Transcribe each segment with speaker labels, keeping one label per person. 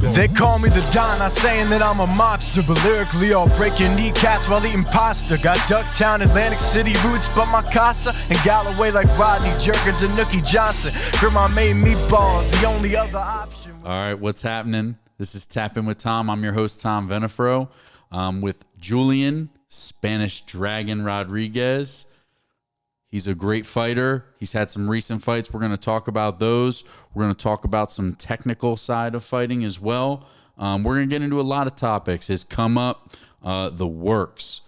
Speaker 1: They call me the Don, not saying that I'm a mobster, but lyrically I'll break your kneecaps while eating pasta. Got Ducktown, Atlantic City roots, but my casa and Galloway like Rodney Jerkins and Nookie Johnson. Grandma made meatballs, the only other option.
Speaker 2: All right, what's happening? This is Tapping with Tom. I'm your host, Tom Venafro, with Julian, Spanish Dragon Rodriguez. He's a great fighter. He's had some recent fights. We're going to talk about those. We're going to talk about some technical side of fighting as well. We're going to get into a lot of topics. His come up, the works.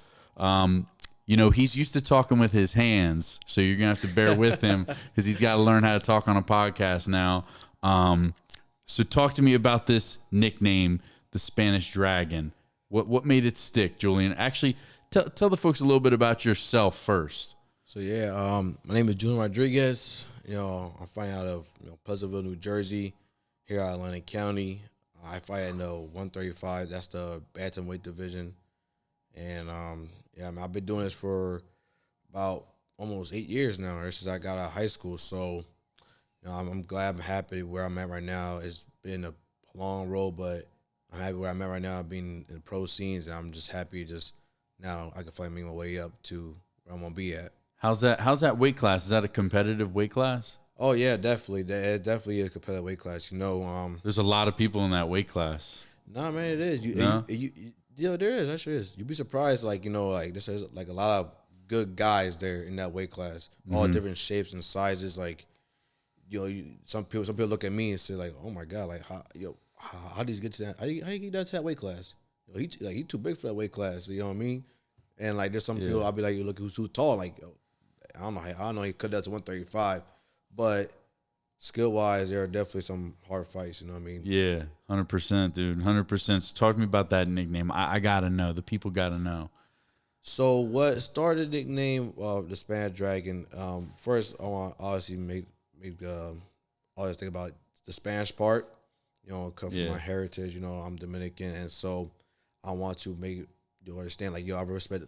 Speaker 2: He's used to talking with his hands, so you're going to have to bear with him because he's got to learn how to talk on a podcast now. So talk to me about this nickname, the Spanish Dragon. What made it stick, Julian? Actually, tell the folks a little bit about yourself first.
Speaker 3: So my name is Julian Rodriguez. I'm fighting out of Pleasantville, New Jersey, here at Atlantic County. I fight in the 135. That's the bantamweight division, and I've been doing this for about almost 8 years now, ever since I got out of high school. So, I'm glad, I'm happy where I'm at right now. It's been a long road, but I'm happy where I'm at right now, being in the pro scenes, and I'm just happy now I can finally make my way up to where I'm gonna be at.
Speaker 2: How's that weight class? Is that a competitive weight class?
Speaker 3: Oh yeah, definitely. It definitely is a competitive weight class.
Speaker 2: There's a lot of people in that weight class.
Speaker 3: Nah, man, it is. There is. Actually is. You'd be surprised. There's a lot of good guys there in that weight class, all different shapes and sizes. Some people look at me and say oh my god, how do you get to that? How do you get that to that weight class? He too big for that weight class. You know what I mean? And there's some people I'll be like, you look who's too tall. I don't know. He cut that to 135, but skill wise, there are definitely some hard fights. You know what I mean?
Speaker 2: Yeah, 100%, dude, 100%. So talk to me about that nickname. I gotta know. The people gotta know.
Speaker 3: So what started the nickname of the Spanish Dragon? First, I want to obviously always think about the Spanish part. Come from my heritage. I'm Dominican, and so I want to make you understand, I respect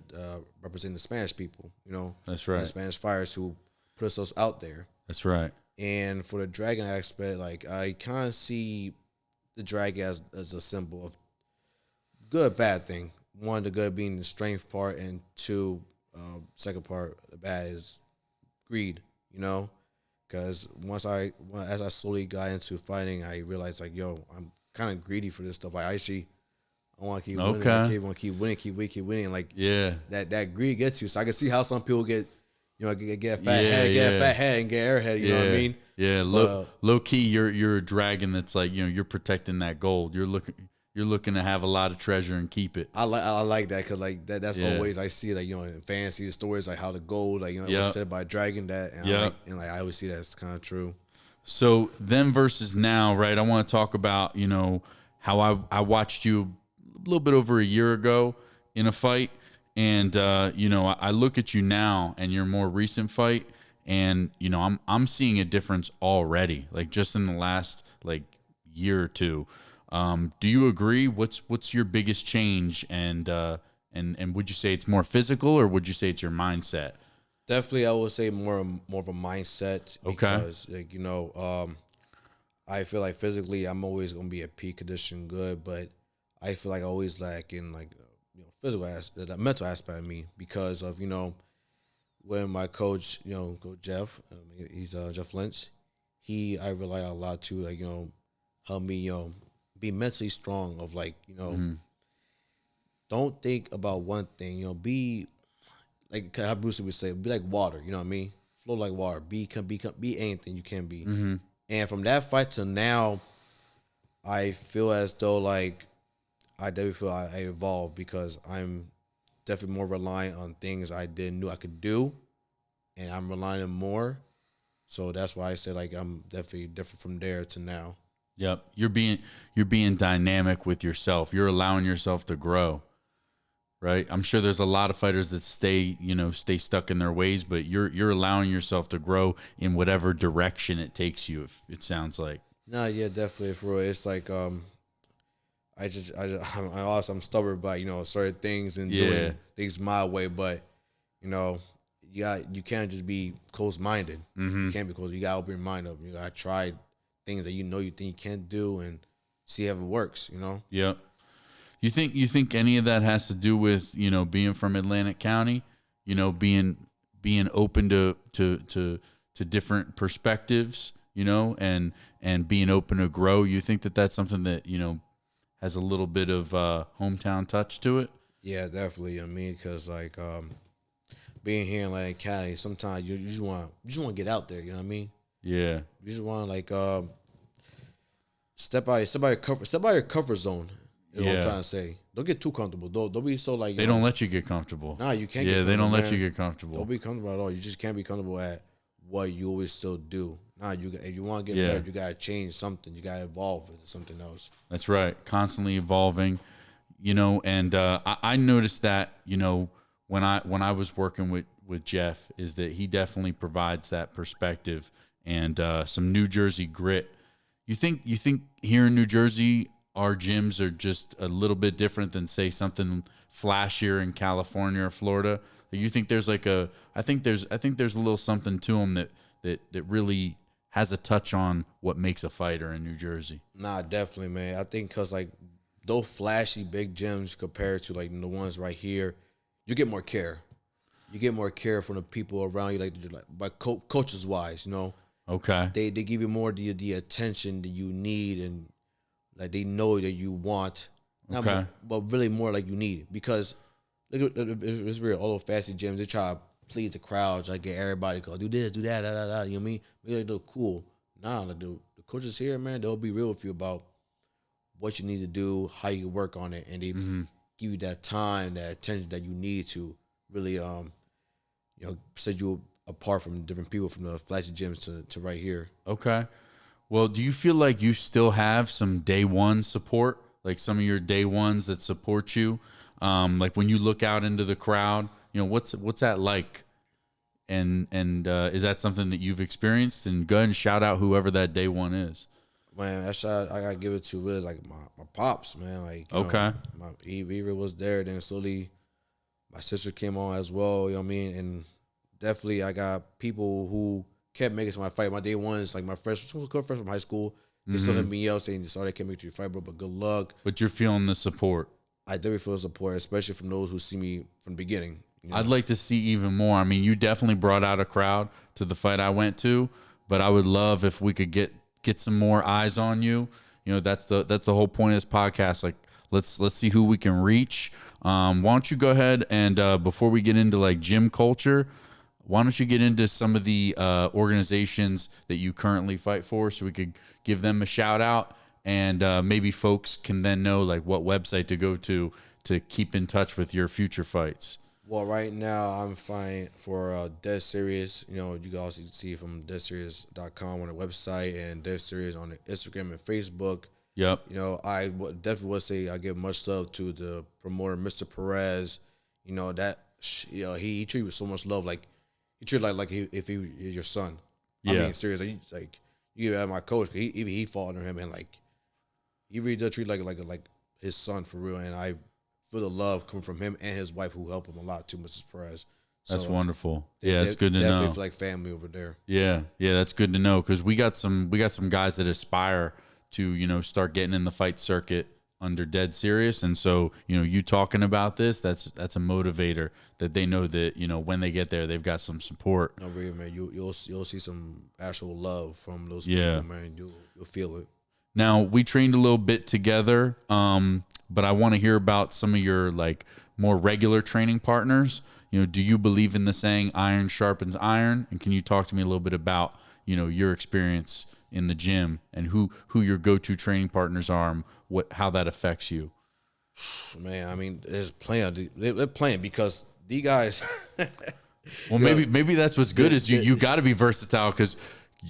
Speaker 3: representing the Spanish people,
Speaker 2: That's right.
Speaker 3: The Spanish fighters who put themselves out there.
Speaker 2: That's right.
Speaker 3: And for the dragon aspect, I kind of see the dragon as a symbol of good, bad thing. One, the good being the strength part, and two, second part, the bad is greed, Because as I slowly got into fighting, I realized, I'm kind of greedy for this stuff. I want to keep winning. I want to keep winning. That greed gets you. So I can see how some people get a fat head and get airhead. You know what I mean?
Speaker 2: Yeah. Low key, you're a dragon that's you're protecting that gold. You're looking to have a lot of treasure and keep it.
Speaker 3: I like that because that's always I see it in fantasy stories how the gold said by a dragon I always see that it's kind of true.
Speaker 2: So then versus now, right? I want to talk about how I watched you a little bit over a year ago in a fight, and I look at you now and your more recent fight, and I'm seeing a difference already, just in the last year or two. Do you agree? What's your biggest change, and would you say it's more physical, or would you say it's your mindset?
Speaker 3: Definitely, I would say more of a mindset. Because I feel physically I'm always gonna be at peak condition, good, but I feel I always lack in physical the mental aspect of me because of when my coach Coach Jeff, he's Jeff Lentz, I rely on a lot to help me be mentally strong of don't think about one thing, be how Bruce would say, be like water, you know what I mean, flow like water, be anything you can be. And from that fight to now, I feel as though I definitely feel I evolved because I'm definitely more reliant on things I didn't know I could do, and I'm relying on more. So that's why I say I'm definitely different from there to now.
Speaker 2: Yep, you're being dynamic with yourself. You're allowing yourself to grow, right? I'm sure there's a lot of fighters that stay stuck in their ways, but you're allowing yourself to grow in whatever direction it takes you. If it sounds like. No,
Speaker 3: yeah, definitely for real. It's I'm stubborn by certain things and doing things my way, but you can't just be closed minded. You can't be closed. You gotta open your mind up. You gotta try things that you think you can't do, and see if it works. You know.
Speaker 2: Yep. You think any of that has to do with, you know, being from Atlantic County, you know, being open to different perspectives, you know, and being open to grow? You think that that's something that, you know, has a little bit of hometown touch to it?
Speaker 3: Yeah, definitely. I mean, because like being here in Atlantic County, sometimes you just want to get out there. You know what I mean?
Speaker 2: Yeah.
Speaker 3: You just want to like step out your comfort zone. You know what I'm trying to say? Don't get too comfortable. Don't be so like
Speaker 2: they don't let you get comfortable.
Speaker 3: Nah, you can't.
Speaker 2: Yeah,
Speaker 3: get
Speaker 2: they don't let
Speaker 3: man.
Speaker 2: you get comfortable.
Speaker 3: Don't be comfortable at all. You just can't be comfortable at what you always still do. Nah, if you want to get better, you gotta change something. You gotta evolve into something else.
Speaker 2: That's right. Constantly evolving, you know. And I noticed that, you know, when I was working with Jeff, is that he definitely provides that perspective and some New Jersey grit. You think here in New Jersey, our gyms are just a little bit different than, say, something flashier in California or Florida? You think there's like I think there's a little something to them that really has a touch on what makes a fighter in New Jersey?
Speaker 3: Nah, definitely, man. I think because like those flashy big gyms compared to like the ones right here, you get more care. You get more care from the people around you, like by coaches wise, you know.
Speaker 2: Okay.
Speaker 3: They give you more the attention that you need, and like they know that you want. Not
Speaker 2: Okay.
Speaker 3: more, but really more like you need, because look, it's weird. All those fancy gyms, they try to please the crowd, like get everybody to go do this, do that, da da da. You know what I mean? Be like, they're cool. Nah, like the coaches here, man, they'll be real with you about what you need to do, how you can work on it, and they give you that time, that attention that you need to really, you know, set you apart from different people from the flashy gyms to right here.
Speaker 2: Okay. Well, do you feel like you still have some day one support, like some of your day ones that support you? Like when you look out into the crowd, you know, what's that like? And is that something that you've experienced? And go ahead and shout out whoever that day one is.
Speaker 3: Man, that shot I gotta give it to really like my pops, man. Like, you
Speaker 2: Okay.
Speaker 3: know, my Eva was there, then slowly my sister came on as well. You know what I mean? And definitely I got people who kept making it to my fight. My day ones, like my friends from high school, they still hit me up saying, "Sorry, I can't make it to your fight, bro, but good luck."
Speaker 2: But you're feeling the support.
Speaker 3: I definitely feel support, especially from those who see me from the beginning. You know?
Speaker 2: I'd like to see even more. I mean, you definitely brought out a crowd to the fight I went to, but I would love if we could get some more eyes on you. You know, that's the whole point of this podcast. Like, let's see who we can reach. Why don't you go ahead and before we get into like gym culture, why don't you get into some of the organizations that you currently fight for, so we could give them a shout out, and maybe folks can then know like what website to go to keep in touch with your future fights.
Speaker 3: Well, right now I'm fighting for Dead Serious. You know, you guys can see from deadserious.com on the website, and Dead Serious on the Instagram and Facebook.
Speaker 2: Yep.
Speaker 3: You know, I definitely would say I give much love to the promoter, Mr. Perez. You know, that, you know, he treated you with so much love. Like, he treated like if he was your son.
Speaker 2: Yeah.
Speaker 3: I mean, seriously, like you have my coach. He fought under him, and like he really does treat like his son for real. And I feel the love coming from him and his wife, who help him a lot too, Mrs. Perez.
Speaker 2: That's
Speaker 3: So,
Speaker 2: wonderful. Yeah, it's good to know.
Speaker 3: Definitely feel like family over there.
Speaker 2: Yeah, that's good to know, because we got some guys that aspire to, you know, start getting in the fight circuit under Dead Serious, and so, you know, you talking about this, that's a motivator that they know that, you know, when they get there, they've got some support.
Speaker 3: No, really, man, you'll see some actual love from those
Speaker 2: Yeah.
Speaker 3: people, man. You'll feel it.
Speaker 2: Now, we trained a little bit together, but I want to hear about some of your like more regular training partners. You know, do you believe in the saying iron sharpens iron? And can you talk to me a little bit about, you know, your experience in the gym and who your go-to training partners are, and how that affects you?
Speaker 3: Man, I mean, there's plenty. They're playing because these guys.
Speaker 2: Well, maybe that's what's good, is you got to be versatile, because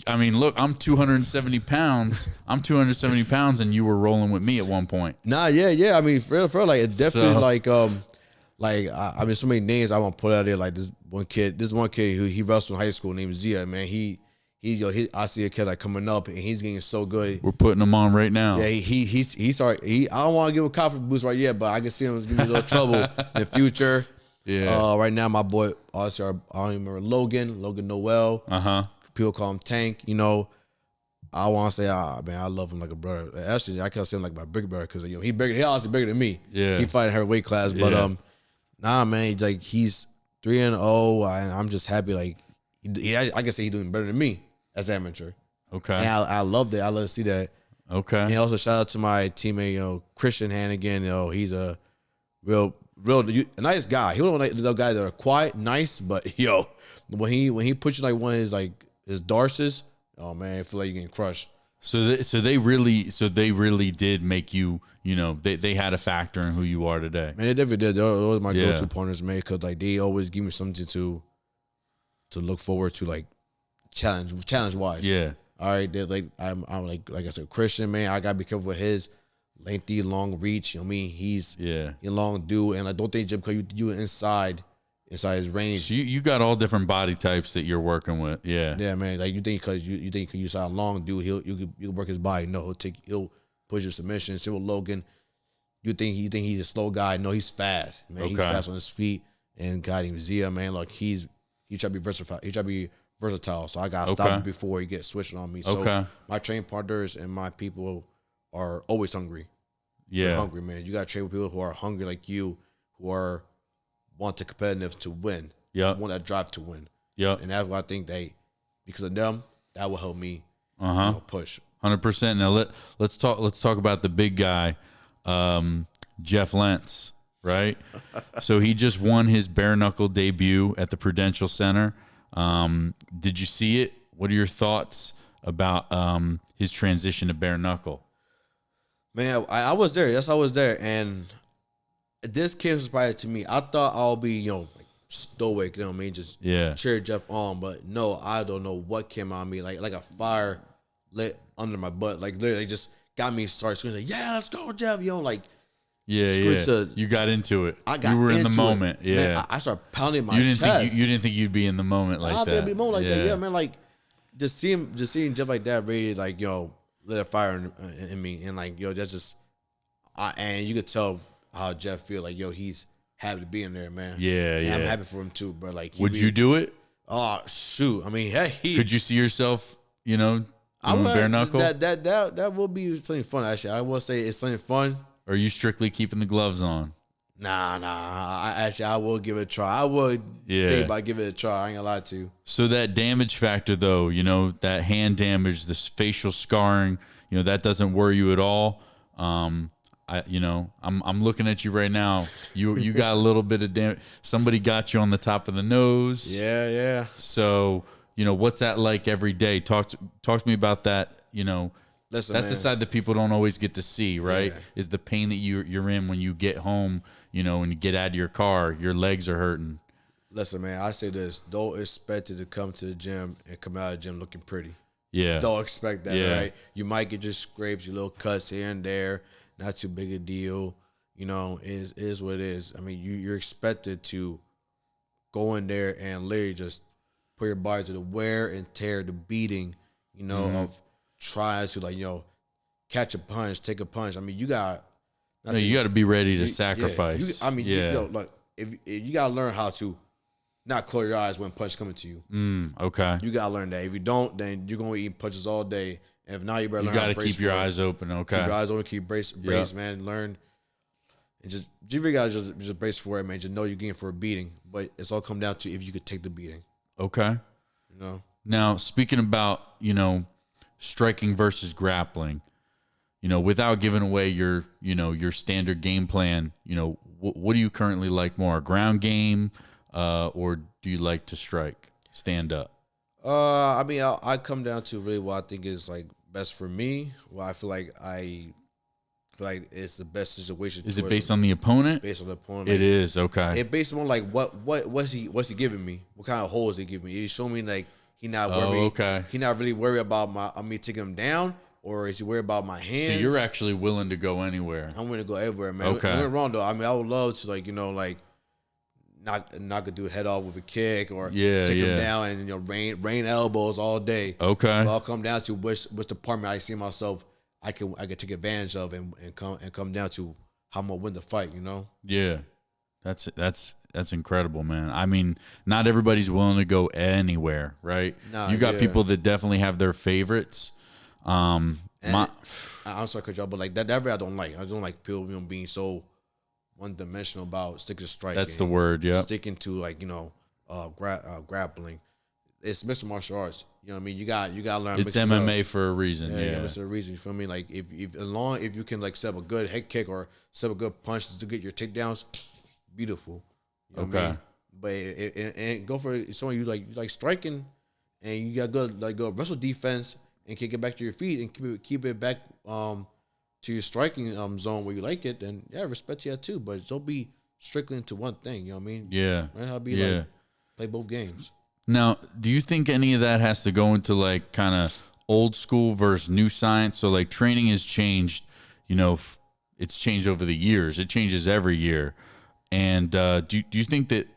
Speaker 2: I mean, look, I'm 270 pounds. And you were rolling with me at one point.
Speaker 3: Nah, yeah. I mean, for like, it's definitely I mean, so many names I want to put out there. Like this one kid who he wrestled in high school named Zia. Man, I see a kid like coming up, and he's getting so good.
Speaker 2: We're putting him on right now.
Speaker 3: Yeah, he's sorry. I don't want to give him a confidence boost right yet, but I can see him giving me a little trouble in the future.
Speaker 2: Yeah.
Speaker 3: Right now, my boy, also, I don't even remember Logan Noel.
Speaker 2: Uh-huh.
Speaker 3: People call him Tank. You know, I want to say, man, I love him like a brother. Actually, I can't say him like my big brother because he bigger. He obviously bigger than me.
Speaker 2: Yeah,
Speaker 3: he fighting her weight class, but nah, man, like he's 3-0, and I'm just happy. Like, I can say he's doing better than me as amateur.
Speaker 2: Okay,
Speaker 3: and I love that. I love to see that.
Speaker 2: Okay,
Speaker 3: and also shout out to my teammate, Christian Hannigan. He's a real nice guy. He one of the guys that are quiet, nice, but when he puts you like one of his darces, oh man, I feel like you're getting crushed.
Speaker 2: So they really did make you, they had a factor in who you are today.
Speaker 3: Man, they definitely did. Those are my go-to partners, man, because like they always give me something to look forward to, like challenge wise.
Speaker 2: Yeah.
Speaker 3: All right, they're like I'm like I said, Christian, man, I gotta be careful with his lengthy, long reach. You know what I mean? He's a long dude, and I don't think just because you inside his range.
Speaker 2: So you got all different body types that you're working with. Yeah.
Speaker 3: Yeah, man. Like you think because you think you saw a long dude, you can work his body. No, he'll push your submission. See with Logan, you think he's a slow guy. No, he's fast. Man, he's fast on his feet. And got him Zia, man. Like he try to be versatile. He try to be versatile. So I gotta stop him before he gets switching on me. So my training partners and my people are always hungry. Yeah, they're hungry, man. You gotta train with people who are hungry like you, who want the competitiveness to win. Yeah, want that drive to win. Yeah, and that's why I think because of them, that will help me push.
Speaker 2: 100%. Now let's talk about the big guy, Jeff Lentz. Right, so he just won his bare-knuckle debut at the Prudential Center. Did you see it? What are your thoughts about his transition to bare-knuckle?
Speaker 3: Man, I was there. Yes, I was there, and this came surprising to me. I thought I'll be, like stoic, just cheer Jeff on. But no, I don't know what came on me, like a fire lit under my butt, like literally just got me started screaming, like, yeah, let's go, Jeff,
Speaker 2: you got into it. You were in the moment. Yeah,
Speaker 3: man, I started pounding my chest.
Speaker 2: You didn't think you'd be in the moment like that. I didn't be in the moment like that.
Speaker 3: Yeah, man, like just seeing Jeff like that, really, like lit a fire in me, and like that's just, and you could tell how Jeff feel, like he's happy to be in there, man. Yeah, and I'm happy for him too, but like,
Speaker 2: would you do it?
Speaker 3: Oh shoot, I mean, hey,
Speaker 2: could you see yourself, doing bare knuckle?
Speaker 3: That will be something fun. Actually, I will say it's something fun.
Speaker 2: Or are you strictly keeping the gloves on?
Speaker 3: Nah. I will give it a try. I would think about giving it a try. I ain't gonna lie to you.
Speaker 2: So that damage factor, though, that hand damage, this facial scarring, that doesn't worry you at all. I'm looking at you right now. You got a little bit of damage. Somebody got you on the top of the nose.
Speaker 3: Yeah.
Speaker 2: So what's that like every day? Talk to me about that.
Speaker 3: Listen,
Speaker 2: that's
Speaker 3: man.
Speaker 2: the side that people don't always get to see, right? Yeah. Is the pain that you're in when you get home, when you get out of your car, your legs are hurting.
Speaker 3: Listen, man, I say this: don't expect it to come to the gym and come out of the gym looking pretty.
Speaker 2: Yeah,
Speaker 3: don't expect that, right? You might get your scrapes, your little cuts here and there, not too big a deal. Is what it is. I mean, you're expected to go in there and literally just put your body to the wear and tear, the beating, of try to catch a punch, take a punch. I mean, you got
Speaker 2: to be ready to sacrifice.
Speaker 3: Look, if you got to learn how to not close your eyes when punch coming to you.
Speaker 2: Okay.
Speaker 3: You got to learn that. If you don't, then you're going to eat punches all day. And if not, you better learn how to brace.
Speaker 2: You got to keep your eyes open. Okay.
Speaker 3: Keep your eyes open, keep brace, man. Learn. And you really got to just brace for it, man. Just know you're getting for a beating. But it's all come down to if you could take the beating.
Speaker 2: Okay. Now, speaking about, striking versus grappling, without giving away your standard game plan, what do you currently like more, ground game, or do you like to strike, stand up?
Speaker 3: I mean, I come down to really what I think is like best for me. Well, I feel like it's the best situation.
Speaker 2: Is it based on the opponent?
Speaker 3: Based on the opponent.
Speaker 2: It is, okay.
Speaker 3: It based on like what's he giving me? What kind of hole is he giving me? He's showing me like he not worried.
Speaker 2: Okay.
Speaker 3: He not really worried about me taking him down, or is he worried about my hands?
Speaker 2: So you're actually willing to go anywhere.
Speaker 3: I'm willing to go everywhere, man.
Speaker 2: Okay.
Speaker 3: Don't get me wrong though. I mean, I would love to knock a dude head off with a kick, or take him down and rain elbows all day.
Speaker 2: Okay.
Speaker 3: But I'll come down to which department I see myself I can take advantage of and come down to how I'm gonna win the fight.
Speaker 2: Yeah, that's incredible, man. I mean, not everybody's willing to go anywhere, right? No, you got people that definitely have their favorites.
Speaker 3: I'm sorry, cut y'all, but like that way I don't like. I don't like people being so one-dimensional about sticking to striking.
Speaker 2: That's the word, yeah.
Speaker 3: Sticking to like grappling. It's mixed martial arts. You know what I mean? You got to learn.
Speaker 2: It's MMA for a reason. Yeah,
Speaker 3: it's a reason. You feel me? Like if you can like set up a good head kick or set up a good punch to get your takedowns, beautiful. You know what I mean? But and go for it. Someone you like striking, and you got good wrestle defense and can get back to your feet and keep it back to your striking zone where you like it. Then respect to that too. But don't be strictly into one thing. You know what I mean?
Speaker 2: Yeah.
Speaker 3: Learn how to be like play both games.
Speaker 2: Now, do you think any of that has to go into like kind of old school versus new science? So like training has changed, it's changed over the years. It changes every year. And do you think that,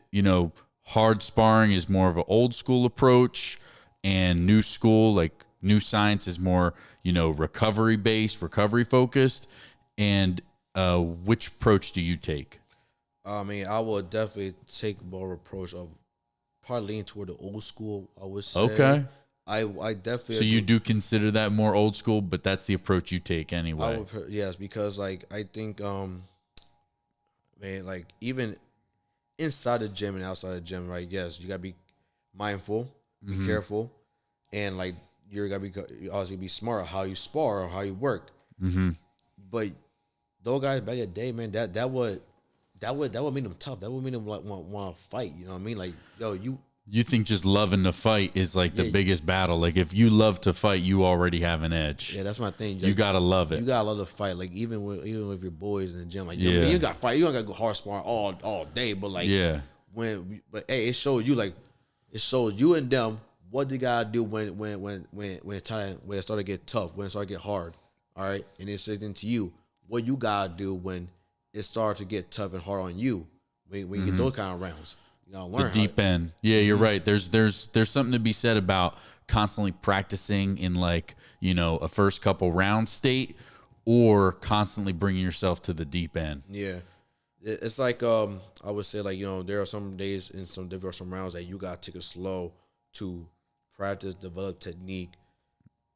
Speaker 2: hard sparring is more of an old school approach and new school, like new science is more, recovery based, recovery focused? And which approach do you take?
Speaker 3: I mean, I would definitely take more approach of probably lean toward the old school, I would say. Okay. I definitely.
Speaker 2: So you do consider that more old school, but that's the approach you take anyway.
Speaker 3: Yes, because like I think, like even inside the gym and outside the gym, right? Yes, you gotta be mindful, be careful, and like you obviously be smart how you spar or how you work. Mm-hmm. But those guys back in the day, man, that would make them tough. That would make them like want to fight. You know what I mean? Like, yo,
Speaker 2: you think just loving to fight is like the biggest battle. Like if you love to fight, you already have an edge.
Speaker 3: Yeah, that's my thing. Like,
Speaker 2: you gotta love it.
Speaker 3: You gotta love to fight. Like even with your boys in the gym, like you got to fight. You don't got to go hard sparring all day. But like it shows you and them what they gotta do when it started to get tough, when it started to get hard. All right, and it's into you what you gotta do when it started to get tough and hard on you. When you get those kind of rounds. You gotta learn
Speaker 2: the deep end. Yeah, you're right. There's something to be said about constantly practicing in like, a first couple round state or constantly bringing yourself to the deep end.
Speaker 3: Yeah. It's like I would say like, there are some days in some rounds that you gotta take it slow to practice, develop technique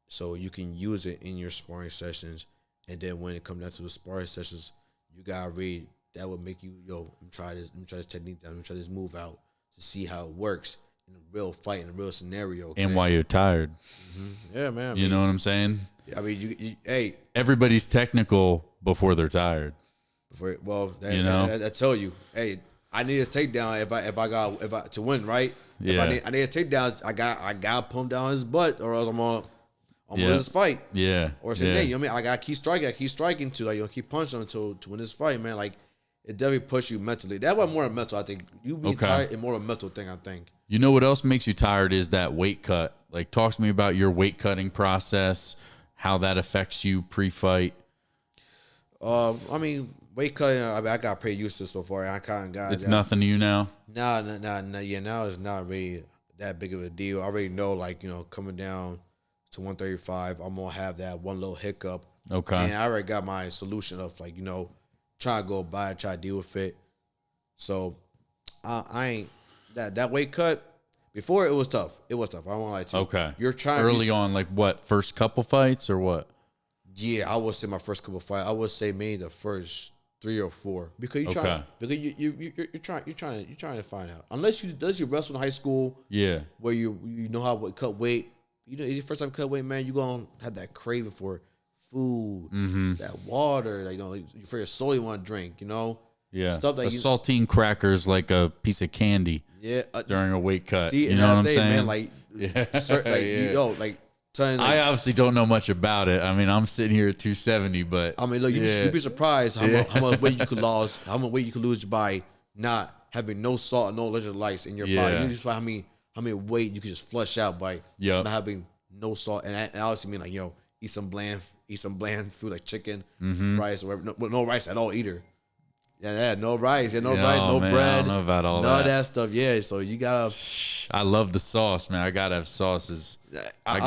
Speaker 3: so you can use it in your sparring sessions. And then when it comes down to the sparring sessions, you gotta read. That would make you, let me try this technique down, let me try this move out to see how it works in a real fight, in a real scenario. Okay?
Speaker 2: And while you're tired.
Speaker 3: Mm-hmm. Yeah, man.
Speaker 2: You know what I'm saying?
Speaker 3: I mean, hey.
Speaker 2: Everybody's technical before they're tired.
Speaker 3: I tell you, hey, I need a takedown if I to win, right?
Speaker 2: Yeah.
Speaker 3: If I need a takedown, I got to pump down his butt or else I'm gonna win this fight.
Speaker 2: Yeah.
Speaker 3: Or say, you know what I mean? I gotta keep striking to like keep punching until to win this fight, man. Like it definitely puts you mentally. That was more mental, I think. You being tired is more a mental thing, I think.
Speaker 2: You know what else makes you tired is that weight cut. Like talk to me about your weight cutting process, how that affects you pre-fight.
Speaker 3: I mean, weight cutting, I got pretty used to it so far. I kind of got
Speaker 2: it's nothing to you now?
Speaker 3: No. Yeah, now it's not really that big of a deal. I already know, like, coming down to 135, I'm going to have that one little hiccup.
Speaker 2: Okay.
Speaker 3: And I already got my solution of, like, trying to go by it, try to deal with it. So, I ain't, that weight cut, before it was tough. It was tough. I won't lie to you.
Speaker 2: Okay.
Speaker 3: You're trying
Speaker 2: early on, like what, first couple fights or what?
Speaker 3: Yeah, I would say my first couple fights. I would say maybe the first 3 or 4 because you're trying to find out. Unless you wrestle in high school, where you know how to cut weight. The first time you cut weight, man, you're gonna have that craving for food, that water. Like, for your soul, you want to drink.
Speaker 2: Stuff like saltine crackers, like a piece of candy.
Speaker 3: Yeah,
Speaker 2: during a weight cut.
Speaker 3: See,
Speaker 2: you know what I'm saying?
Speaker 3: Man,
Speaker 2: I obviously don't know much about it. I mean, I'm sitting here at 270, but
Speaker 3: I mean, look, you'd be surprised how much weight you could lose. How much weight you could lose by not having no salt, no electrolytes in your body. You just find how many weight you could just flush out by not having no salt. And I obviously mean like eat some bland food like chicken, rice, or whatever. No rice at all either. Yeah, no rice, no rice, no bread.
Speaker 2: I don't know about all
Speaker 3: none of that stuff. Yeah, so you gotta.
Speaker 2: I love the sauce, man. I gotta have sauces. I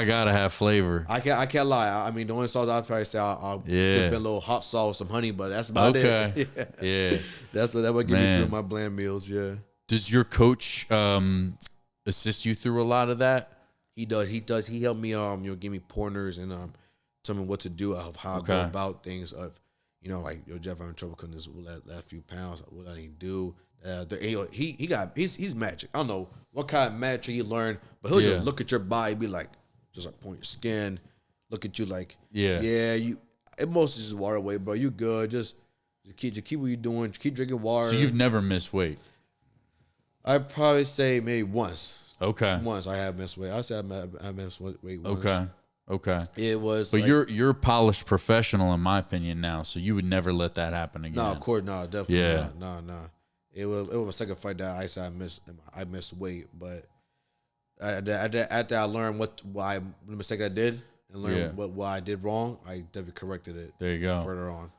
Speaker 2: gotta have flavor.
Speaker 3: I can't lie. I mean, the only sauce I'd probably say I'll dip in a little hot sauce with some honey, but that's about it.
Speaker 2: Yeah.
Speaker 3: That would get me through my bland meals. Yeah.
Speaker 2: Does your coach assist you through a lot of that?
Speaker 3: He does. He helped me give me pointers and tell me what to do of how I go about things of like Jeff, I'm in trouble cutting this last few pounds. What I need to do. He's magic. I don't know what kind of magic he learned, but he'll just look at your body, be like, just like point your skin, look at you like, you. It mostly just water weight, bro. You good? Just keep what you're doing. Keep drinking water.
Speaker 2: So you've never missed weight?
Speaker 3: I'd probably say maybe once.
Speaker 2: Okay.
Speaker 3: Once I have missed weight. I said I missed weight once.
Speaker 2: Okay.
Speaker 3: It was.
Speaker 2: But you're a polished professional in my opinion now, so you would never let that happen again.
Speaker 3: No, of course, no, definitely not. No. It was my second fight that I said I missed weight, but after I learned the mistake I did and learned what I did wrong, I definitely corrected it.
Speaker 2: There you go.
Speaker 3: Further on.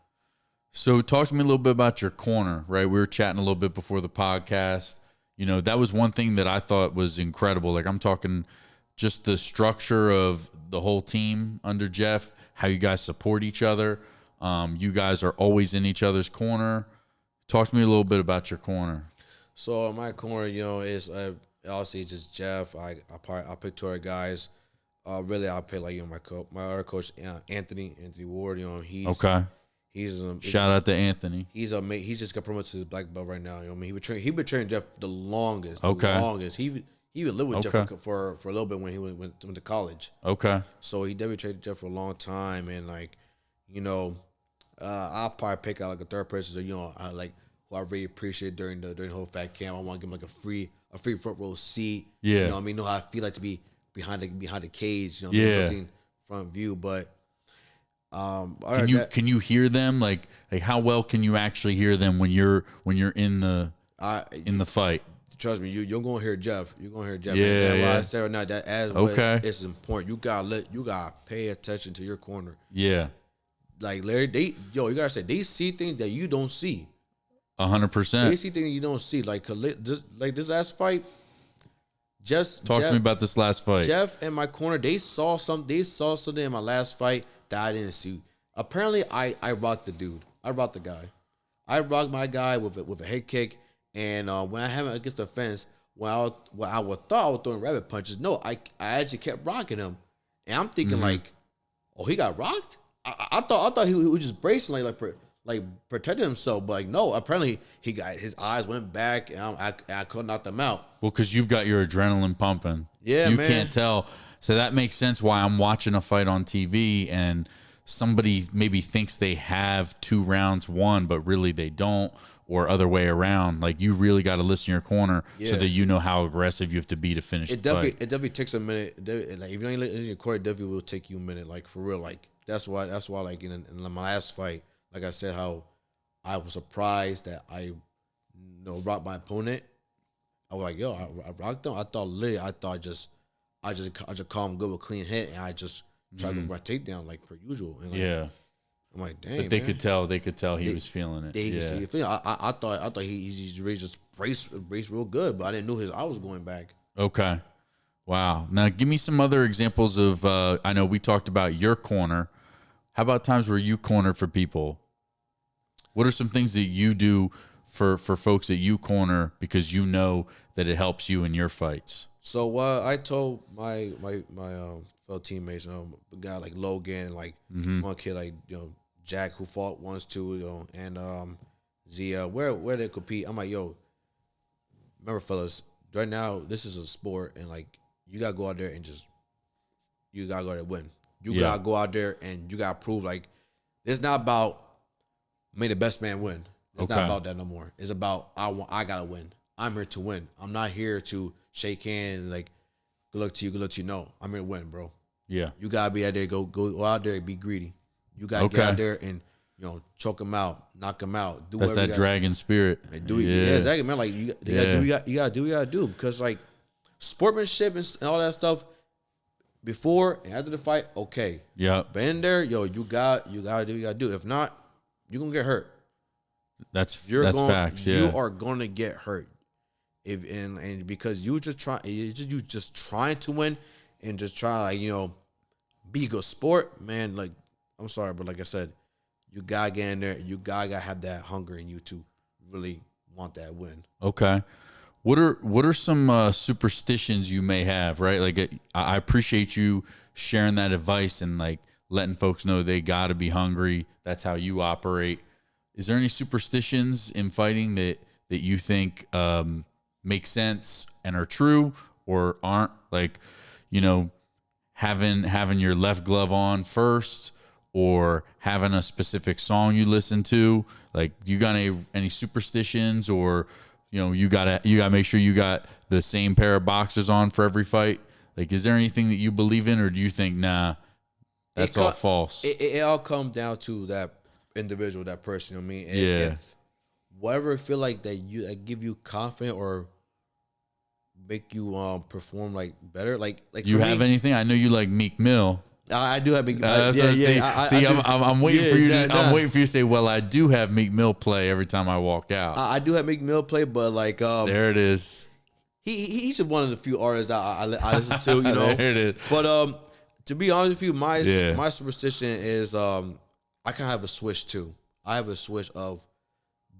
Speaker 2: So talk to me a little bit about your corner, right? We were chatting a little bit before the podcast. That was one thing that I thought was incredible. Like I'm talking just the structure of the whole team under Jeff, how you guys support each other. You guys are always in each other's corner. Talk to me a little bit about your corner.
Speaker 3: So my corner, is obviously just Jeff. I pick two other guys. Really, I'll pick like my other coach Anthony Ward. He's
Speaker 2: shout out to Anthony.
Speaker 3: He's just got promoted to the black belt right now. He been training Jeff the longest. He even lived with Jeff for a little bit when he went to college. Okay. So he definitely trained Jeff for a long time, and I'll probably pick out like a third person. So who I really appreciate during the whole fat camp. I want to give him like a free front row seat. Yeah. Know how I feel like to be behind the cage. Looking front view. But
Speaker 2: can you hear them? Like how well can you actually hear them when you're in the fight?
Speaker 3: Trust me, you're gonna hear Jeff. You're gonna hear Jeff. Yeah. What I said right now, that as it's important. You gotta pay attention to your corner. Yeah. Like Larry, you gotta say they see things that you don't see.
Speaker 2: 100%.
Speaker 3: They see things you don't see. Like this last fight.
Speaker 2: Talk to me about this last fight.
Speaker 3: Jeff and my corner, they saw something in my last fight that I didn't see. Apparently, I rocked the dude. I rocked the guy. I rocked my guy with a head kick. And when I had him against the fence, when I thought I was throwing rabbit punches, no, I actually kept rocking him. And I'm thinking he got rocked? I thought he was just bracing like protecting himself, but no, apparently he got his eyes went back and I couldn't knock them out.
Speaker 2: Well, because you've got your adrenaline pumping. Yeah, man. You can't tell. So that makes sense why I'm watching a fight on TV and somebody maybe thinks they have 2 rounds won, but really they don't, or other way around. Like you really got to listen to your corner so that you know how aggressive you have to be to finish the fight.
Speaker 3: It definitely takes a minute. Like if you don't listen to your corner, it definitely will take you a minute. Like for real. Like that's why like in my last fight, like I said, how I was surprised that I rocked my opponent. I was like, I rocked him. I thought just call him good with a clean hit, and I just tried to go for my takedown like per usual. And I'm like, dang.
Speaker 2: But they could tell he was feeling it.
Speaker 3: They could see it. I thought he really just braced real good, but I didn't know his eye was going back.
Speaker 2: Okay. Wow. Now give me some other examples of. I know we talked about your corner. How about times where you corner for people? What are some things that you do for folks that you corner because you know that it helps you in your fights?
Speaker 3: So I told my fellow teammates, a guy like Logan, like one kid like Jack who fought once too, and Zia, where they compete. I'm like, remember fellas, right now this is a sport, and like you gotta go out there and you gotta go there and win. You gotta go out there and you gotta prove like it's not about may the best man win. It's not about that no more. It's about I gotta win. I'm here to win. I'm not here to shake hands and like good luck to you. No, I'm here to win, bro. Yeah. You gotta be out there, go out there and be greedy. You gotta get out there and choke him out, knock him out.
Speaker 2: That's that dragon spirit.
Speaker 3: Yeah, exactly, man. Like you gotta do what you gotta do because like sportsmanship and all that stuff. Before and after the fight, okay. Yeah. But in there, you gotta do what you gotta do. If not, you're gonna get hurt.
Speaker 2: That's facts. Yeah.
Speaker 3: You are gonna get hurt. And because you just trying to win and just try be a good sport, man. Like I'm sorry, but like I said, you gotta get in there. You gotta have that hunger in you to really want that win.
Speaker 2: Okay. What are some superstitions you may have, right? Like I appreciate you sharing that advice and like letting folks know they got to be hungry. That's how you operate. Is there any superstitions in fighting that you think make sense and are true or aren't? Like, you know, having your left glove on first, or having a specific song you listen to. Like, you got any superstitions, or you know, you gotta make sure you got the same pair of boxers on for every fight? Like, is there anything that you believe in, or do you think, nah, that's all false?
Speaker 3: It all comes down to that individual, that person. You know what I mean? And
Speaker 2: yeah.
Speaker 3: If whatever feel like that give you confidence or make you perform like better, like
Speaker 2: you have anything? I know you like Meek Mill.
Speaker 3: I do have Meek Mill.
Speaker 2: I'm waiting for you to. I'm waiting for you to say, "Well, I do have Meek Mill play every time I walk out."
Speaker 3: I do have Meek Mill play, but like
Speaker 2: there it is.
Speaker 3: He's just one of the few artists I listen to. You know,
Speaker 2: there it is.
Speaker 3: But to be honest with you, my superstition is I kind of have a switch too. I have a switch of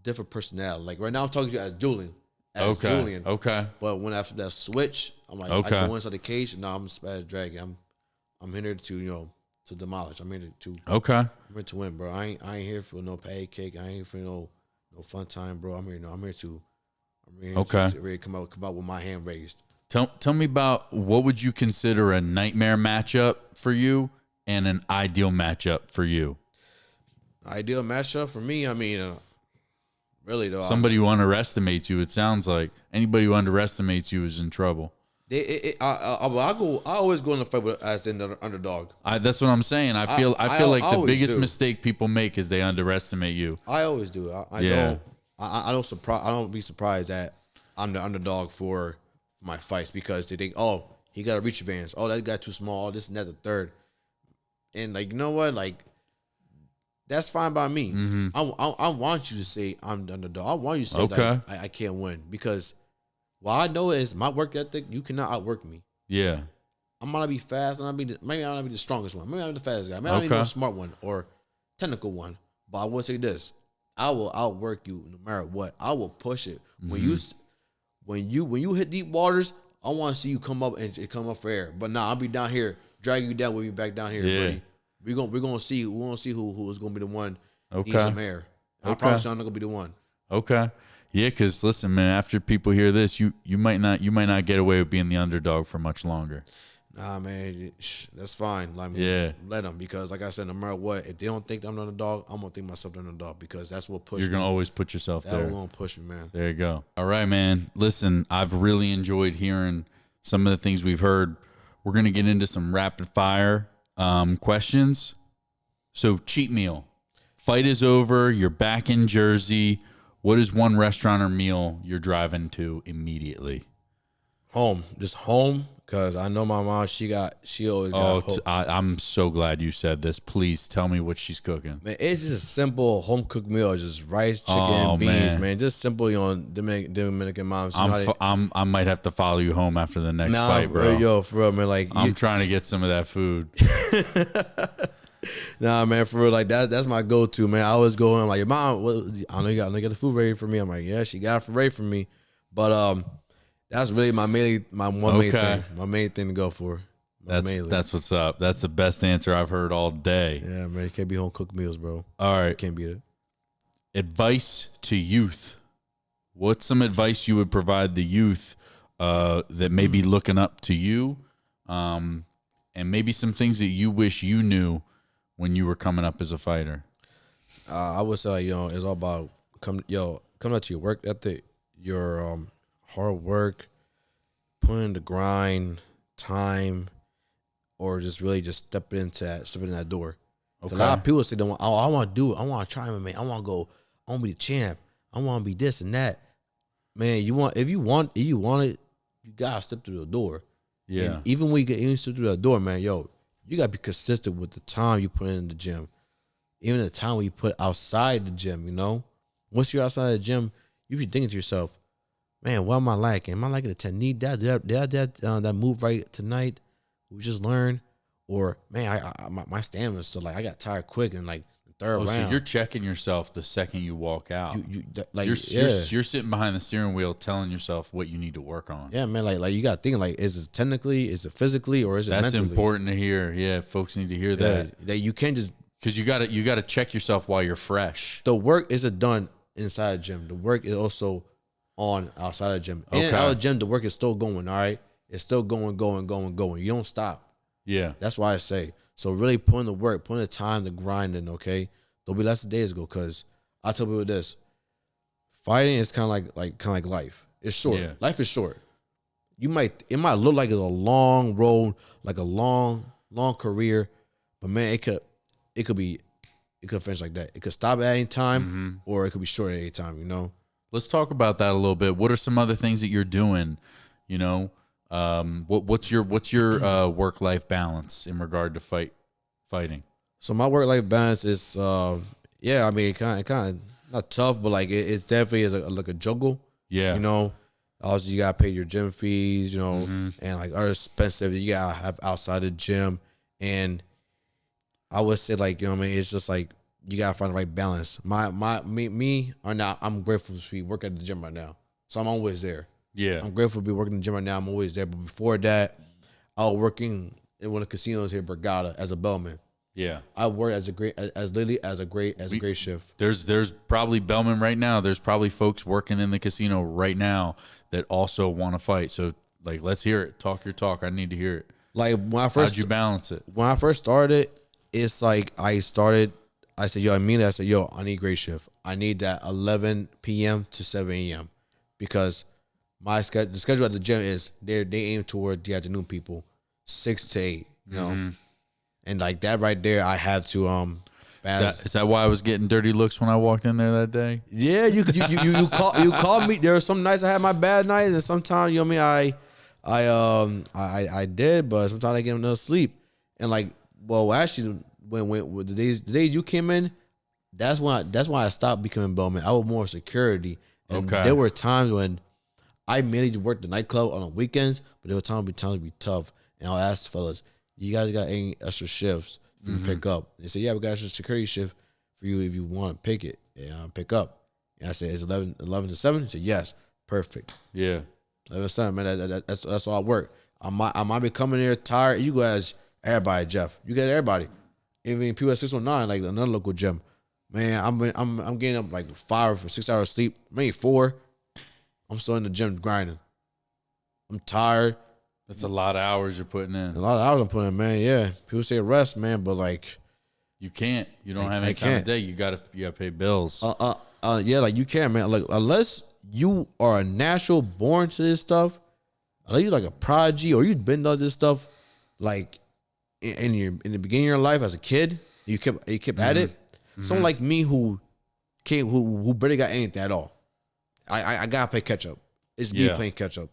Speaker 3: different personality. Like right now, I'm talking to you as Julian. Julian.
Speaker 2: Okay.
Speaker 3: But when after that switch, I'm like, I go inside the cage. No, I'm a dragon. I'm here to to demolish. I'm here to I'm here to win, bro. I ain't here for no pancake. I ain't here for no fun time, bro. I'm here to really come out with my hand raised.
Speaker 2: Tell me about, what would you consider a nightmare matchup for you and an ideal matchup for you?
Speaker 3: Ideal matchup for me, I mean, really though.
Speaker 2: Somebody who underestimates you. It sounds like anybody who underestimates you is in trouble.
Speaker 3: I always go in the fight as an underdog.
Speaker 2: That's what I'm saying. I feel like the biggest mistake people make is they underestimate you.
Speaker 3: I always do. I don't be surprised that I'm the underdog for my fights, because they think, oh, he got a reach advantage. Oh, that guy too small. Oh, this and that, the third. And like, you know what? Like, that's fine by me. Mm-hmm. I want you to say I'm the underdog. I want you to say like, I can't win, because what I know is my work ethic. You cannot outwork me. Yeah, I'm gonna be fast, and maybe I'm not be the strongest one. Maybe I'm the fastest guy. Maybe I'm the smart one or technical one. But I will say this: I will outwork you no matter what. I will push it. Mm-hmm. When you hit deep waters, I want to see you come up and come up for air. But nah, I'll be down here, dragging you down with me back down here, buddy. We're gonna see who is gonna be the one. Need some air. I promise you, I'm not gonna be the one.
Speaker 2: Okay. Yeah, because listen, man, after people hear this, you might not get away with being the underdog for much longer.
Speaker 3: Nah, man, that's fine. Let them, because like I said, no matter what, if they don't think I'm the underdog, I'm gonna think myself the underdog, because that's what pushes.
Speaker 2: You're gonna always put yourself there.
Speaker 3: That's gonna push me, man.
Speaker 2: There you go. All right, man. Listen, I've really enjoyed hearing some of the things we've heard. We're gonna get into some rapid fire questions. So, cheat meal. Fight is over. You're back in Jersey. What is one restaurant or meal you're driving to immediately?
Speaker 3: Home. Just home, because I know my mom, she always got
Speaker 2: I'm so glad you said this. Please tell me what she's cooking.
Speaker 3: Man, it's just a simple home-cooked meal. Just rice, chicken, beans, man. Just simple, Dominican moms.
Speaker 2: I might have to follow you home after the next fight, bro.
Speaker 3: Yo, for real, man. Like,
Speaker 2: I'm trying to get some of that food.
Speaker 3: Nah, man, for real, like that's my go-to, man. I always go in, I'm like, Mom, I know you got the food ready for me. I'm like, yeah, she got it ready for me. But that's really my main thing. My main thing to go for.
Speaker 2: That's what's up. That's the best answer I've heard all day.
Speaker 3: Yeah, man, it can't be home cooked meals, bro.
Speaker 2: All right,
Speaker 3: can't beat it.
Speaker 2: Advice to youth. What's some advice you would provide the youth that may be looking up to you, and maybe some things that you wish you knew when you were coming up as a fighter?
Speaker 3: I would say, it's all about coming out to your work ethic, your hard work, putting in the grind, time, or just really just stepping in that door. Okay. A lot of people say, I want to do it. I want to try it, man. I want to go. I want to be the champ. I want to be this and that. Man, if you want it, you gotta step through the door. Yeah. And even when you step through that door, man, you gotta be consistent with the time you put in the gym. Even the time when you put outside the gym, Once you're outside the gym, you be thinking to yourself, man, what am I lacking? Am I lacking the technique? Did that move right tonight? We just learned? Or, man, my stamina is so, like, I got tired quick, and, like, third round.
Speaker 2: So you're checking yourself the second you walk out.
Speaker 3: Like
Speaker 2: you're sitting behind the steering wheel telling yourself what you need to work on.
Speaker 3: Yeah, man. Like you got to think, like, is it technically, is it physically, or is it
Speaker 2: That's
Speaker 3: mentally?
Speaker 2: important to hear. Yeah, folks need to hear that.
Speaker 3: That you can't just,
Speaker 2: because you gotta check yourself while you're fresh.
Speaker 3: the work isn't done inside the gym. The work is also on outside the gym.
Speaker 2: Okay.
Speaker 3: And out of the gym, the work is still going. All right, it's still going. You don't stop.
Speaker 2: Yeah.
Speaker 3: That's why I say. So really putting the work, putting the time, the grinding. Okay, there'll be less days ago. Because I tell people this: fighting is kind of like life. It's short.
Speaker 2: Yeah.
Speaker 3: Life is short. It might look like it's a long road, like a long career, but man, it could finish like that. It could stop at any time, or it could be short at any time. You know.
Speaker 2: Let's talk about that a little bit. What are some other things that you're doing? You know, what's your work-life balance in regard to fighting? So
Speaker 3: my work-life balance is, I mean, kind of not tough, but like it's definitely like a juggle.
Speaker 2: Yeah,
Speaker 3: you know, also you gotta pay your gym fees, you know, and like other expensive you gotta have outside the gym, and I would say, like, you know what I mean, it's just like you gotta find the right balance. I'm grateful to be working at the gym right now, so I'm always there.
Speaker 2: Yeah,
Speaker 3: I'm grateful to be working in the gym right now. I'm always there. But before that, I was working in one of the casinos here, Borgata, as a bellman.
Speaker 2: Yeah,
Speaker 3: I worked as a great shift.
Speaker 2: There's probably bellmen right now. There's probably folks working in the casino right now that also want to fight. So like, let's hear it. Talk your talk. I need to hear it.
Speaker 3: Like how'd
Speaker 2: you balance it?
Speaker 3: When I first started, it's like I said, yo, I need great shift. I need that 11 p.m. to 7 a.m. because the schedule at the gym is they aim toward the afternoon people, 6 to 8, you know, and like that right there, I have to
Speaker 2: Is that why I was getting dirty looks when I walked in there that day?
Speaker 3: Yeah, you called me. There were some nights I had my bad nights, and sometimes, you know what I mean, I did, but sometimes I get enough sleep, and like, well, actually, when the days you came in, that's why I stopped becoming bellman. I was more security, and there were times when I mainly worked the nightclub on the weekends, but there were times to be tough, and I'll ask the fellas, you guys got any extra shifts for you to pick up? They say, yeah, we got extra security shift for you if you want to pick it and pick up. And I said, it's 11 to 7? He said, yes, perfect.
Speaker 2: Yeah.
Speaker 3: 11 to 7, man, that's all I work. I might be coming here tired. You guys, everybody, Jeff. You guys, everybody. Even people at 609, like another local gym. Man, I'm getting up like 5 or 6 hours sleep, maybe 4. I'm still in the gym grinding. I'm tired.
Speaker 2: That's a lot of hours you're putting in.
Speaker 3: A lot of hours I'm putting in, man. Yeah, people say rest, man, but like
Speaker 2: you can't. You don't have any time of day. You gotta pay bills.
Speaker 3: Yeah, like you can't, man. Like unless you are a natural born to this stuff, unless you like a prodigy or you've been done this stuff, like in the beginning of your life as a kid, you kept at it. Someone like me who barely got anything at all. I gotta play catch up. It's me playing catch up.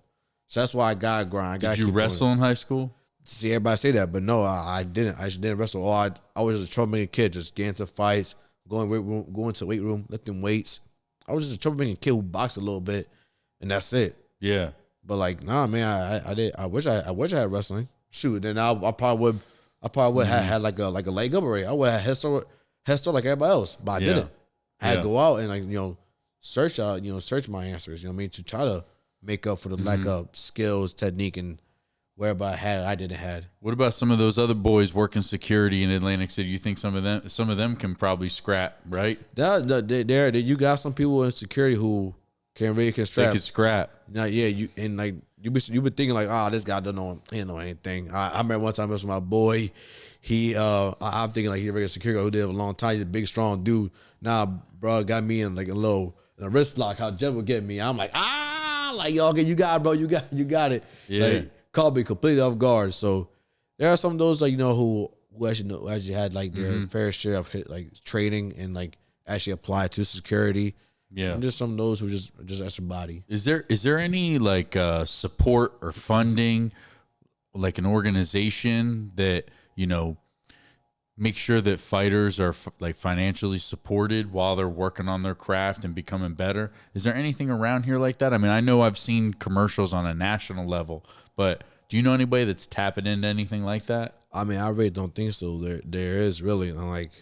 Speaker 3: So that's why I gotta grind.
Speaker 2: Did you wrestle in high school?
Speaker 3: See, everybody say that, but no, I didn't. I just didn't wrestle. I was just a troublemaking kid, just getting into fights, going to the weight room, lifting weights. I was just a troublemaking kid who boxed a little bit, and that's it. Yeah. But like, nah, man, I wish I had wrestling. Shoot, then I probably would have had like a leg up already. I would have head start like everybody else, but I didn't. I had to go out and like, you know, search my answers. You know what I mean, to try to make up for the lack of skills, technique, and wherever I didn't have.
Speaker 2: What about some of those other boys working security in Atlantic City? You think some of them can probably scrap, right?
Speaker 3: You got some people in security who can scrap.
Speaker 2: They can scrap.
Speaker 3: Now, yeah, you been thinking like, this guy don't know anything. I remember one time it was my boy. I'm thinking like he's a regular security guy who did it a long time. He's a big, strong dude. Nah, bro, got me in like a wrist lock. How Jeff would get me. I'm like, like, yo, okay, you got it, bro. You got it.
Speaker 2: Yeah.
Speaker 3: Like, caught me completely off guard. So there are some of those, like, you know, who actually had like their fair share of like training and like actually apply to security. Yeah. And just some of those who just extra body.
Speaker 2: Is there any like support or funding, like an organization that, you know, make sure that fighters are like financially supported while they're working on their craft and becoming better? Is there anything around here like that? I mean, I know I've seen commercials on a national level, but do you know anybody that's tapping into anything like that?
Speaker 3: I mean, I really don't think so. There is really, like,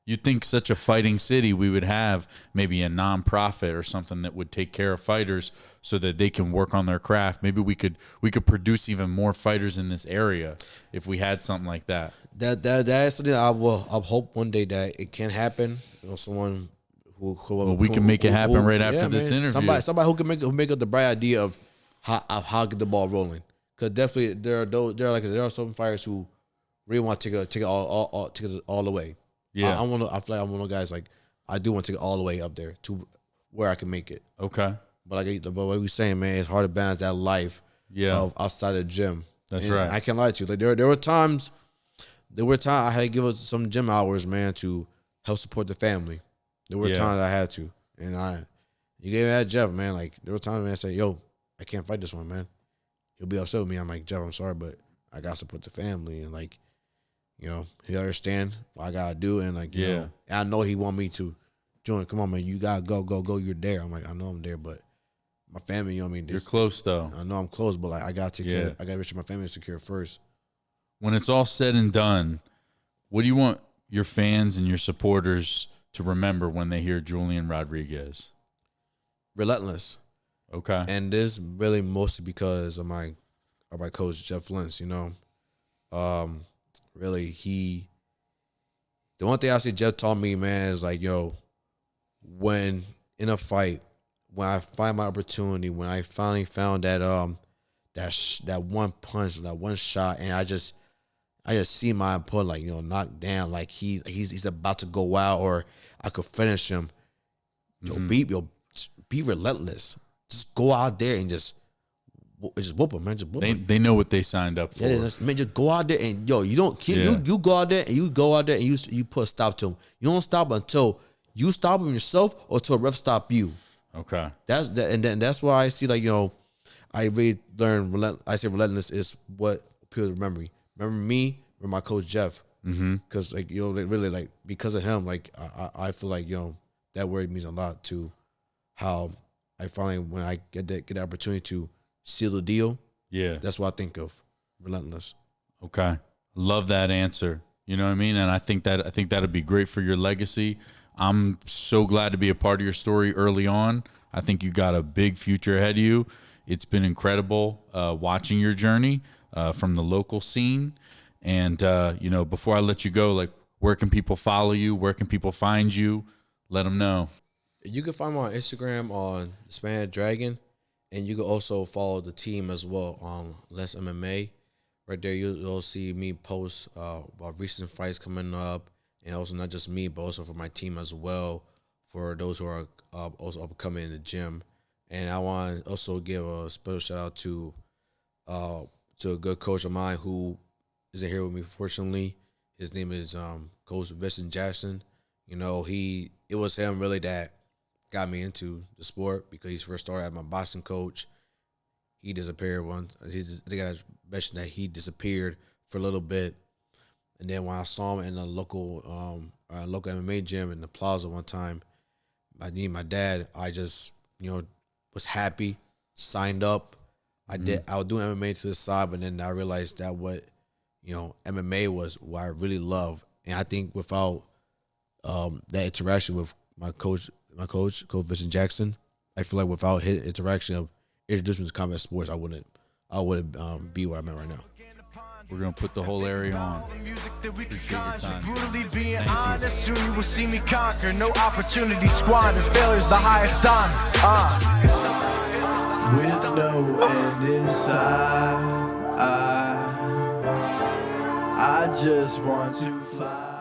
Speaker 2: You'd think such a fighting city, we would have maybe a nonprofit or something that would take care of fighters so that they can work on their craft. Maybe we could produce even more fighters in this area if we had something like that.
Speaker 3: That's something I hope one day that it can happen. You know, someone
Speaker 2: we can make it happen right after this interview.
Speaker 3: Somebody who can make up the bright idea of how to get the ball rolling. Because definitely there are some fighters who really want to take it all the way. Yeah, I feel like I'm one of those guys, like, I do want to take it all the way up there to where I can make it. Okay. But like what we saying, man, it's hard to balance that life of outside the gym.
Speaker 2: That's right.
Speaker 3: I can't lie to you. Like there were times I had to give up some gym hours, man, to help support the family. There were times I had to. And you gave me that, Jeff, man. Like, there were times, man, I said, yo, I can't fight this one, man. He'll be upset with me. I'm like, Jeff, I'm sorry, but I got to support the family. And, like, you know, he understand what I got to do. And, like, you know, and I know he want me to join. Come on, man, you got to go. You're there. I'm like, I know I'm there, but my family, you know what I mean?
Speaker 2: You're close, though.
Speaker 3: I know I'm close, but, like, I got to take care. I got to make sure my family is secure first.
Speaker 2: When it's all said and done, what do you want your fans and your supporters to remember when they hear Julian Rodriguez?
Speaker 3: Relentless.
Speaker 2: Okay.
Speaker 3: And this really mostly because of my coach, Jeff Lentz, you know. Really, the one thing I see Jeff taught me, man, is like, yo, when in a fight, when I find my opportunity, when I finally found that that one punch, that one shot, and I just see my opponent, like, you know, knocked down, like he's about to go out, or I could finish him. Be relentless. Just go out there and just whoop him, man. Just whoop him.
Speaker 2: They know what they signed up for.
Speaker 3: Yeah, man, just go out there and you don't you go out there and you put a stop to him. You don't stop until you stop him yourself or until a ref stop you.
Speaker 2: Okay.
Speaker 3: That's why I see, like, you know, I really learned I say relentless is what people remember me. Remember me with my coach Jeff. Because like, you know, like, really, like, because of him, like, I feel like, you know, that word means a lot to how I finally, when I get the opportunity to seal the deal, that's what I think of, relentless.
Speaker 2: Okay, love that answer. You know what I mean? And I think that'd be great for your legacy. I'm so glad to be a part of your story early on. I think you got a big future ahead of you. It's been incredible watching your journey from the local scene. And you know, before I let you go, like, where can people follow you? Where can people find you? Let them know.
Speaker 3: You can find me on Instagram on Spanish Dragon, and you can also follow the team as well on Less MMA. Right there, you'll see me post about recent fights coming up, and also not just me, but also for my team as well, for those who are also upcoming in the gym. And I want to also give a special shout out to a good coach of mine who isn't here with me, fortunately. His name is Coach Vincent Jackson. You know, it was him really that got me into the sport, because he first started as my boxing coach. He disappeared once. They got to mention that he disappeared for a little bit, and then when I saw him in a local MMA gym in the plaza one time, my dad, I just, you know, was happy, signed up. I was doing MMA to the side, but then I realized that what, you know, MMA was what I really love, and I think without that interaction with my coach, Coach Vincent Jackson, I feel like without his interaction of introducing me to combat sports, I wouldn't be where I'm at right now.
Speaker 2: We're gonna put the whole area on. Appreciate your time.
Speaker 1: Brutally being honest, soon you will see me conquer. No opportunity squandered. Failure's the highest honor. With no end in sight, I just want to fly.